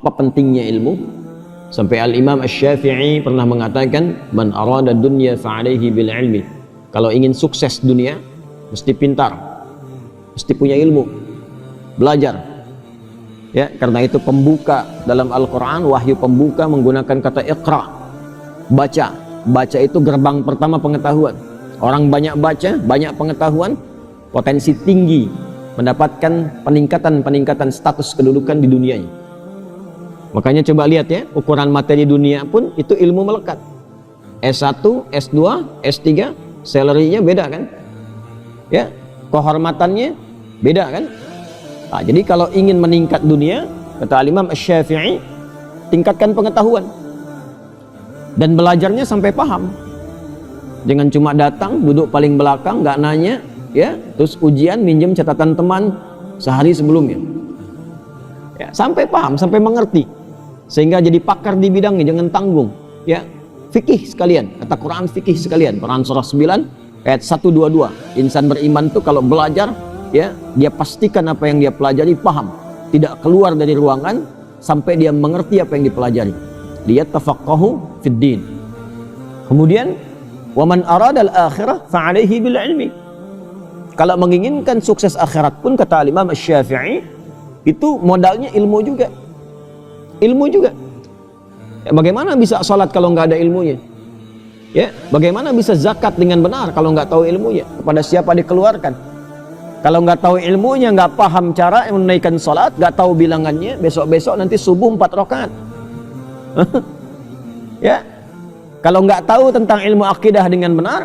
Apa pentingnya ilmu? Sampai Al-Imam Asy-Syafi'i pernah mengatakan, man arada dunya fa'alaihi bil ilmi. Kalau ingin sukses dunia, mesti pintar, mesti punya ilmu, belajar. Ya, karena itu pembuka dalam Al-Quran, wahyu pembuka menggunakan kata iqra, baca. Baca itu gerbang pertama pengetahuan. Orang banyak baca, banyak pengetahuan, potensi tinggi mendapatkan peningkatan status kedudukan di dunianya. Makanya coba lihat ya, ukuran materi dunia pun itu ilmu melekat. S1, S2, S3, salary-nya beda kan? Ya, kehormatannya beda kan? Nah, jadi kalau ingin meningkat dunia, kata Imam Asy-Syafi'i, tingkatkan pengetahuan dan belajarnya sampai paham. Jangan cuma datang, duduk paling belakang, nggak nanya, ya, terus ujian minjem catatan teman sehari sebelumnya. Ya, sampai paham, sampai mengerti, sehingga jadi pakar di bidangnya. Jangan tanggung, ya. Fikih sekalian, kata Quran fikih sekalian. Quran surah 9 ayat 122. Insan beriman tuh kalau belajar, ya, dia pastikan apa yang dia pelajari paham, tidak keluar dari ruangan sampai dia mengerti apa yang dipelajari. Dia tafaqahu fid din. Kemudian wa man arada al-akhirah fa'alaihi bil ilmi. Kalau menginginkan sukses akhirat pun, kata Imam Asy-Syafi'i, itu modalnya ilmu juga. Ilmu juga. Ya, bagaimana bisa sholat kalau nggak ada ilmunya? Ya, bagaimana bisa zakat dengan benar kalau nggak tahu ilmunya? Kepada siapa dikeluarkan? Kalau nggak tahu ilmunya, nggak paham cara menunaikan sholat, nggak tahu bilangannya, besok-besok nanti subuh 4 rakaat. Ya, kalau nggak tahu tentang ilmu akidah dengan benar,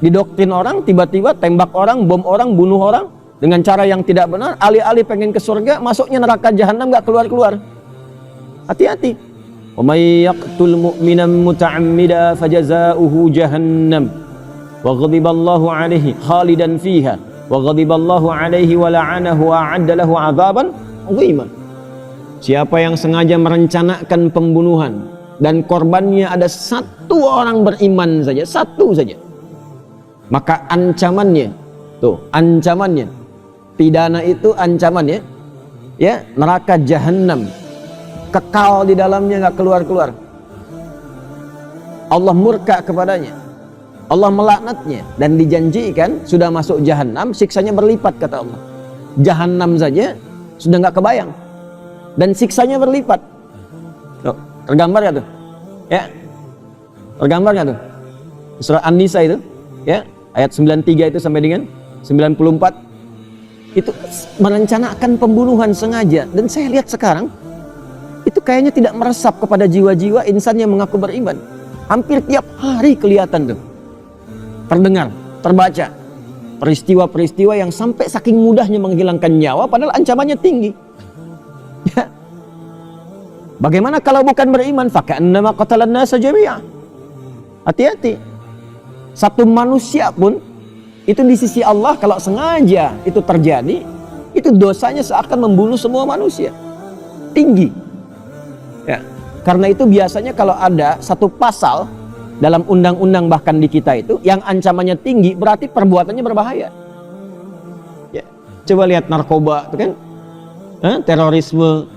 didoktrin orang, tiba-tiba tembak orang, bom orang, bunuh orang dengan cara yang tidak benar, alih-alih pengen ke surga, masuknya neraka jahanam, nggak keluar-keluar. Hati-hati. Wa may yaqtul mu'minan muta'ammida fajaza'uhu jahannam wa ghadiballahu 'alaihi khalidan fiha wa ghadiballahu 'alaihi wa la'anahu wa 'adda lahu 'adzaban 'azima. Siapa yang sengaja merencanakan pembunuhan dan korbannya ada satu orang beriman saja, satu saja, maka ancamannya, tuh ancamannya, pidana itu ancamannya, ya, neraka jahanam, kekal di dalamnya, nggak keluar-keluar. Allah murka kepadanya, Allah melaknatnya, dan dijanjikan sudah masuk jahanam, siksanya berlipat, kata Allah. Jahanam saja sudah nggak kebayang, dan siksanya berlipat. Tuh, tergambar nggak tuh? Ya, tergambar nggak tuh? Surah An-Nisa itu, ya, ayat 93 itu sampai dengan 94, itu merencanakan pembunuhan sengaja. Dan saya lihat sekarang itu kayaknya tidak meresap kepada jiwa-jiwa insan yang mengaku beriman. Hampir tiap hari kelihatan tuh, terdengar, terbaca peristiwa-peristiwa yang sampai saking mudahnya menghilangkan nyawa padahal ancamannya tinggi. Ya. Bagaimana kalau bukan beriman? Faka'annama qatalan nasa jami'a. Hati-hati. Satu manusia pun itu di sisi Allah kalau sengaja itu terjadi, itu dosanya seakan membunuh semua manusia. Tinggi. Ya. Karena itu biasanya kalau ada satu pasal dalam undang-undang bahkan di kita itu yang ancamannya tinggi, berarti perbuatannya berbahaya. Ya. Coba lihat narkoba itu kan, terorisme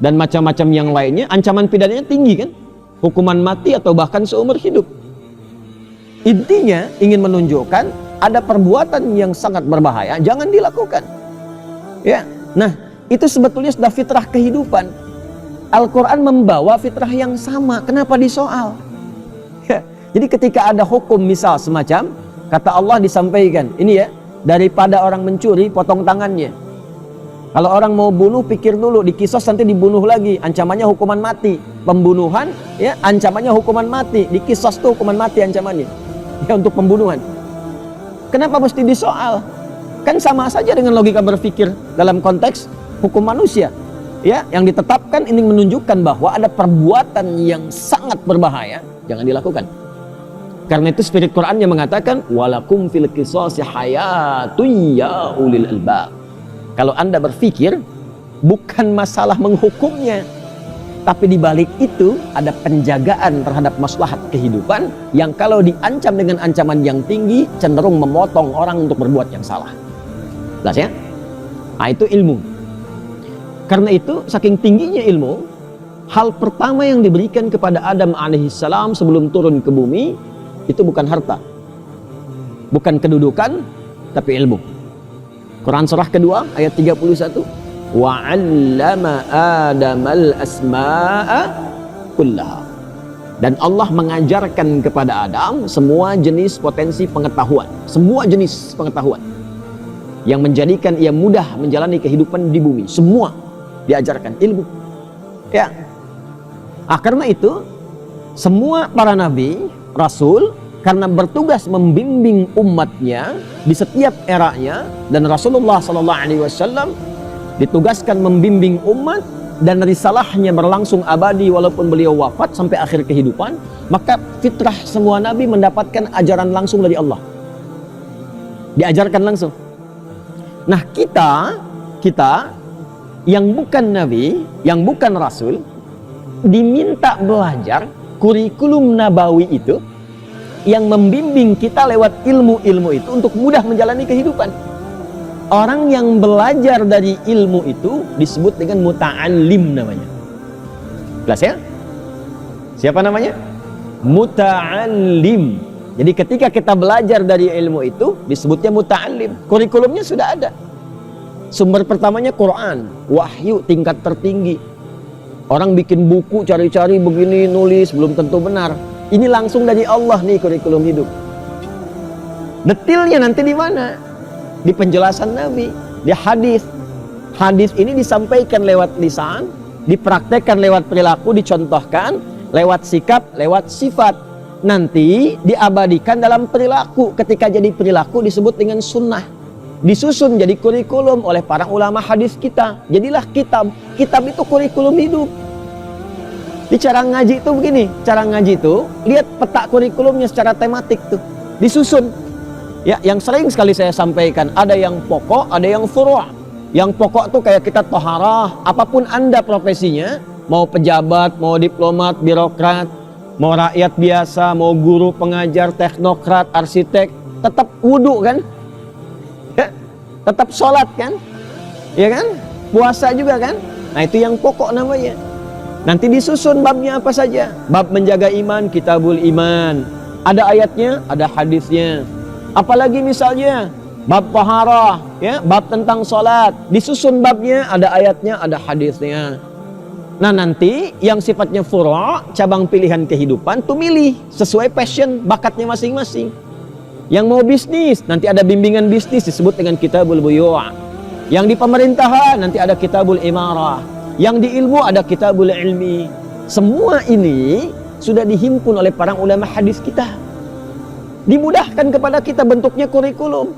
dan macam-macam yang lainnya, ancaman pidananya tinggi kan, hukuman mati atau bahkan seumur hidup. Intinya ingin menunjukkan ada perbuatan yang sangat berbahaya, jangan dilakukan. Ya, nah itu sebetulnya sudah fitrah kehidupan. Al-Quran membawa fitrah yang sama, kenapa disoal? Ya, jadi ketika ada hukum misal semacam, kata Allah disampaikan, ini ya, daripada orang mencuri, potong tangannya. Kalau orang mau bunuh, pikir dulu, dikisos nanti dibunuh lagi, ancamannya hukuman mati. Pembunuhan, ya, ancamannya hukuman mati, dikisos tuh hukuman mati ancamannya, ya, untuk pembunuhan. Kenapa mesti disoal? Kan sama saja dengan logika berpikir dalam konteks hukum manusia, ya, yang ditetapkan ini menunjukkan bahwa ada perbuatan yang sangat berbahaya, jangan dilakukan. Karena itu spirit Quran yang mengatakan walakum fil qisasi hayatun ya ulil albab. Kalau Anda berpikir, bukan masalah menghukumnya, tapi di balik itu ada penjagaan terhadap maslahat kehidupan yang kalau diancam dengan ancaman yang tinggi cenderung memotong orang untuk berbuat yang salah. Jelas ya? Nah, itu ilmu. Karena itu saking tingginya ilmu, hal pertama yang diberikan kepada Adam alaihissalam sebelum turun ke bumi itu bukan harta, bukan kedudukan, tapi ilmu. Quran surah kedua ayat 31, wa 'allama Adamal asma'a kullaha. Dan Allah mengajarkan kepada Adam semua jenis potensi pengetahuan, semua jenis pengetahuan yang menjadikan ia mudah menjalani kehidupan di bumi. Semua diajarkan ilmu. Ya. Karena itu semua para nabi, rasul, karena bertugas membimbing umatnya di setiap eranya, dan Rasulullah SAW ditugaskan membimbing umat dan risalahnya berlangsung abadi walaupun beliau wafat sampai akhir kehidupan, maka fitrah semua nabi mendapatkan ajaran langsung dari Allah. Diajarkan langsung. Nah, kita yang bukan nabi, yang bukan rasul, diminta belajar kurikulum nabawi itu yang membimbing kita lewat ilmu-ilmu itu untuk mudah menjalani kehidupan. Orang yang belajar dari ilmu itu disebut dengan muta'allim namanya. Jelas ya? Siapa namanya? Muta'allim. Jadi ketika kita belajar dari ilmu itu disebutnya muta'allim. Kurikulumnya sudah ada. Sumber pertamanya Quran, wahyu tingkat tertinggi. Orang bikin buku cari-cari begini, nulis belum tentu benar. Ini langsung dari Allah nih kurikulum hidup. Detailnya nanti di mana? Di penjelasan Nabi, di hadis. Hadis ini disampaikan lewat lisan, dipraktekkan lewat perilaku, dicontohkan lewat sikap, lewat sifat. Nanti diabadikan dalam perilaku. Ketika jadi perilaku disebut dengan sunnah. Disusun jadi kurikulum oleh para ulama hadis kita. Jadilah kitab. Kitab itu kurikulum hidup. Di cara ngaji itu begini, cara ngaji itu lihat peta kurikulumnya secara tematik tuh, disusun. Ya, yang sering sekali saya sampaikan, ada yang pokok, ada yang furu'. Yang pokok tuh kayak kita toharah, apapun Anda profesinya, mau pejabat, mau diplomat, birokrat, mau rakyat biasa, mau guru, pengajar, teknokrat, arsitek, tetap wudu kan? Ya, tetap sholat kan? Ya kan? Puasa juga kan? Nah, itu yang pokok namanya. Nanti disusun babnya apa saja. Bab menjaga iman, kitabul iman. Ada ayatnya, ada hadisnya. Apalagi misalnya bab taharah, ya, bab tentang salat, disusun babnya, ada ayatnya, ada hadisnya. Nah, nanti yang sifatnya furu', cabang pilihan kehidupan, tuh milih sesuai passion, bakatnya masing-masing. Yang mau bisnis, nanti ada bimbingan bisnis disebut dengan kitabul buyu'. Yang di pemerintahan nanti ada kitabul imarah. Yang di ilmu ada kitabul ilmi. Semua ini sudah dihimpun oleh para ulama hadis kita. Dimudahkan kepada kita bentuknya kurikulum.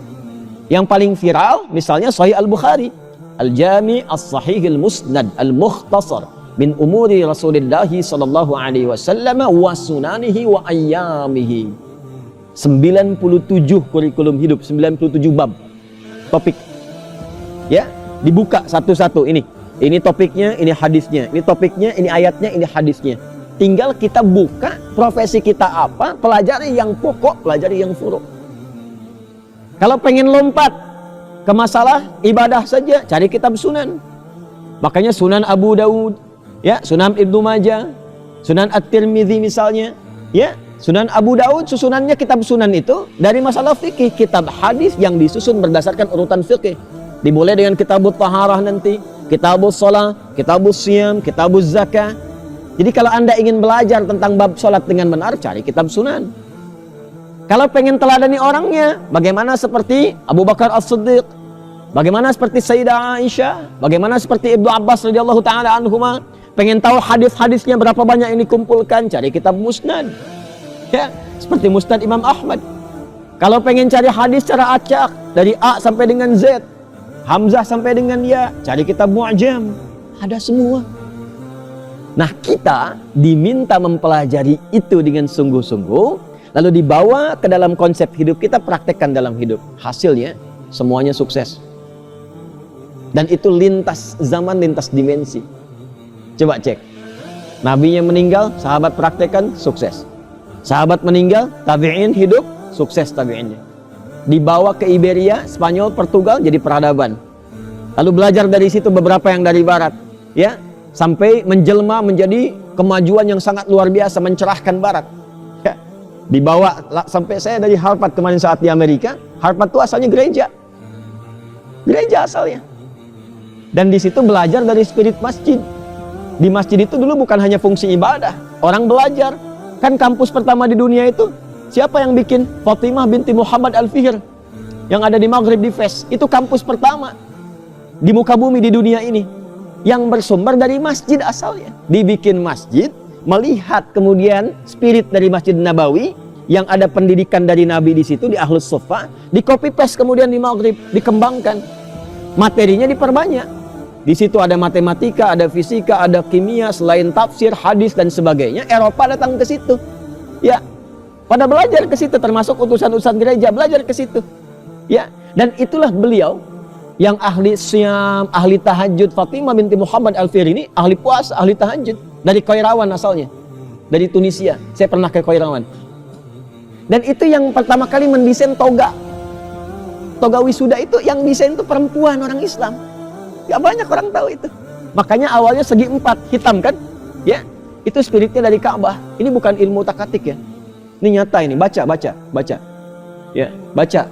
Yang paling viral misalnya Sahih Al-Bukhari, Al-Jami' As-Sahih Al-Musnad Al-Mukhtasar min umuri Rasulullah sallallahu alaihi wasallam wa sunanihi wa ayyamihi. 97 kurikulum hidup, 97 bab. Topik. Ya, dibuka satu-satu ini. Ini topiknya, ini hadisnya. Ini topiknya, ini ayatnya, ini hadisnya. Tinggal kita buka profesi kita apa, pelajari yang pokok, pelajari yang furu'. Kalau pengen lompat ke masalah ibadah saja, cari kitab sunan. Makanya Sunan Abu Daud, ya, Sunan Ibnu Majah, Sunan At-Tirmidzi misalnya, ya, Sunan Abu Daud susunannya kitab sunan itu dari masalah fikih, kitab hadis yang disusun berdasarkan urutan fikih. Dimulai dengan kitabut taharah nanti, kitabus shalah, kitabus siyam, kitabuz zakah. Jadi kalau Anda ingin belajar tentang bab sholat dengan benar, cari kitab sunan. Kalau pengen teladani orangnya, bagaimana seperti Abu Bakar As-Siddiq, bagaimana seperti Sayyidah Aisyah, bagaimana seperti Ibnu Abbas radhiyallahu taala anhuma, pengen tahu hadis-hadisnya berapa banyak yang dikumpulkan, cari kitab musnad. Ya, seperti Musnad Imam Ahmad. Kalau pengen cari hadis secara acak dari A sampai dengan Z, Hamzah sampai dengan Ya, cari kitab Mu'jam. Ada semua. Nah, kita diminta mempelajari itu dengan sungguh-sungguh, lalu dibawa ke dalam konsep hidup kita, praktekkan dalam hidup. Hasilnya semuanya sukses. Dan itu lintas zaman, lintas dimensi. Coba cek. Nabinya meninggal, sahabat praktekkan, sukses. Sahabat meninggal, tabi'in hidup, sukses tabi'innya. Dibawa ke Iberia, Spanyol, Portugal, jadi peradaban. Lalu belajar dari situ beberapa yang dari barat. Ya, sampai menjelma menjadi kemajuan yang sangat luar biasa, mencerahkan barat. Ya, dibawa sampai saya dari Harvard kemarin saat di Amerika. Harvard itu asalnya gereja asalnya. Dan di situ belajar dari spirit masjid. Di masjid itu dulu bukan hanya fungsi ibadah, orang belajar. Kan kampus pertama di dunia itu siapa yang bikin? Fatimah binti Muhammad Al-Fihir yang ada di Maghrib di Fes. Itu kampus pertama di muka bumi di dunia ini yang bersumber dari masjid asalnya. Dibikin masjid, melihat kemudian spirit dari Masjid Nabawi yang ada pendidikan dari Nabi di situ, di Ahlus Suffah, di copy paste kemudian di Maghrib, dikembangkan, materinya diperbanyak. Di situ ada matematika, ada fisika, ada kimia, selain tafsir, hadis dan sebagainya. Eropa datang ke situ, ya, pada belajar ke situ, termasuk utusan-utusan gereja belajar ke situ, ya. Dan itulah beliau yang ahli syam, ahli tahajud. Fatimah binti Muhammad Al-Fihir ini ahli puasa, ahli tahajud, dari Qairawan asalnya, dari Tunisia. Saya pernah ke Qairawan. Dan itu yang pertama kali mendesain toga wisuda itu, yang desain itu perempuan orang Islam. Gak banyak orang tahu itu. Makanya awalnya segi 4 hitam kan, ya, itu spiritnya dari Ka'bah. Ini bukan ilmu takatik ya, ini nyata ini. Baca ya, baca.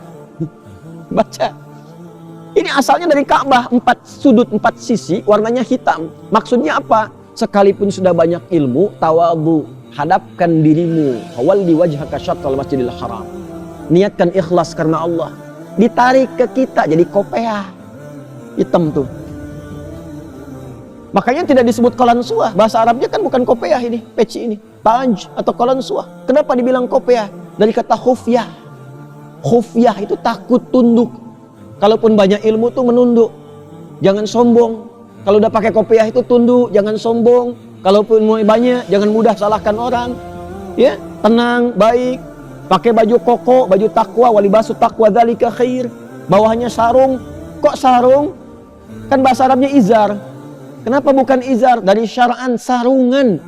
Ini asalnya dari Ka'bah, 4 sudut, 4 sisi, warnanya hitam. Maksudnya apa? Sekalipun sudah banyak ilmu, tawadhu, hadapkan dirimu, walli wajhaka syatral masjidil haram. Niatkan ikhlas karena Allah. Ditarik ke kita jadi kopiah hitam tuh. Makanya tidak disebut qalansuah. Bahasa Arabnya kan bukan kopiah ini, peci ini, taj atau qalansuah. Kenapa dibilang kopiah? Dari kata khufyah. Khufyah itu takut, tunduk. Kalaupun banyak ilmu tuh menunduk, jangan sombong. Kalau udah pakai kopiah itu tunduk, jangan sombong. Kalaupun mau banyak, jangan mudah salahkan orang. Ya, tenang, baik. Pakai baju koko, baju takwa, walibasu takwa dzalika khair. Bawahnya sarung. Kok sarung? Kan bahasa Arabnya izar. Kenapa bukan izar? Dari syar'an, sarungan.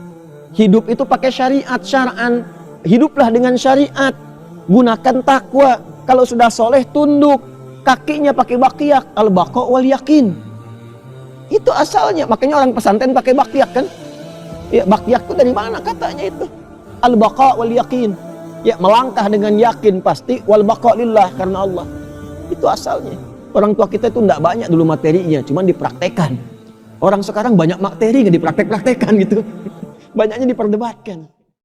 Hidup itu pakai syariat, syar'an. Hiduplah dengan syariat. Gunakan takwa. Kalau sudah soleh, tunduk. Kakinya pakai baqiyak, al-baqa wal yakin. Itu asalnya. Makanya orang pesantren pakai baqiyak kan? Ya, baqiyak itu dari mana katanya itu? Al-baqa wal yakin. Ya, melangkah dengan yakin pasti, wal baqa lillah, karena Allah. Itu asalnya. Orang tua kita itu enggak banyak dulu materinya, cuman dipraktekan. Orang sekarang banyak materi nggak dipraktek-praktekan gitu. Banyaknya diperdebatkan.